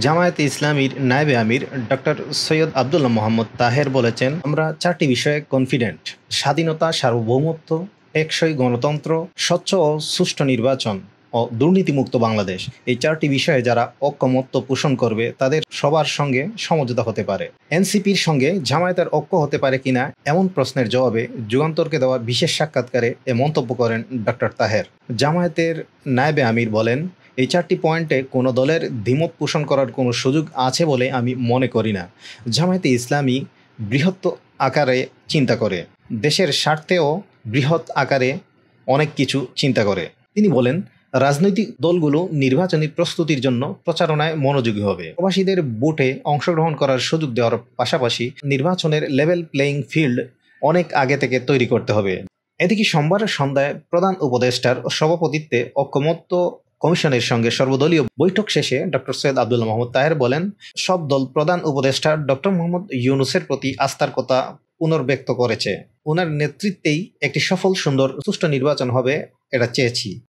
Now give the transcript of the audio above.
জামায়াতে ইসলামীর নায়েবে আমির ডক্টর সৈয়দ আবদুল্লাহ মোহাম্মদ তাহের বলেছেন, আমরা ৪টি বিষয়ে কনফিডেন্ট: স্বাধীনতা, সার্বভৌমত্ব, টেকসই গণতন্ত্র, স্বচ্ছ ও সুষ্ঠু নির্বাচন ও দুর্নীতিমুক্ত বাংলাদেশ। এই ৪টি বিষয়ে যারা ঐকমত্য পোষণ করবে তাদের সবার সঙ্গে সমঝোতা হতে পারে। এনসিপির সঙ্গে জামায়াতের ঐক্য হতে পারে কিনা এমন প্রশ্নের জবাবে যুগান্তরকে দেওয়া বিশেষ সাক্ষাৎকারে এ মন্তব্য করেন ডক্টর তাহের। জামায়াতের নায়েবে আমির বলেন, এই ৪টি পয়েন্টে কোনো দলের দ্বিমত পোষণ করার কোনো সুযোগ আছে বলে আমি মনে করি না। জামায়াতে ইসলামী বৃহৎ আকারে চিন্তা করে, দেশের স্বার্থেও বৃহৎ আকারে অনেক কিছু চিন্তা করে। তিনি বলেন, রাজনৈতিক দলগুলো নির্বাচনী প্রস্তুতির জন্য প্রচারণায় মনোযোগী হবে। প্রবাসীদের ভোটে অংশগ্রহণ করার সুযোগ দেওয়ার পাশাপাশি নির্বাচনের লেভেল প্লেয়িং ফিল্ড অনেক আগে থেকে তৈরি করতে হবে। এদিকে সোমবার সন্ধ্যায় প্রধান উপদেষ্টার সভাপতিত্বে ঐকমত্য কমিশনের সঙ্গে সর্বদলীয় বৈঠক শেষে ডক্টর সৈয়দ আবদুল্লাহ মোহাম্মদ তাহের বলেন, সব দল প্রধান উপদেষ্টা ডক্টর মোহাম্মদ ইউনূসের প্রতি আস্থার কথা পুনর্ব্যক্ত করেছে। উনার নেতৃত্বেই একটি সফল, সুন্দর, সুষ্ঠু নির্বাচন হবে এটা চেয়েছি।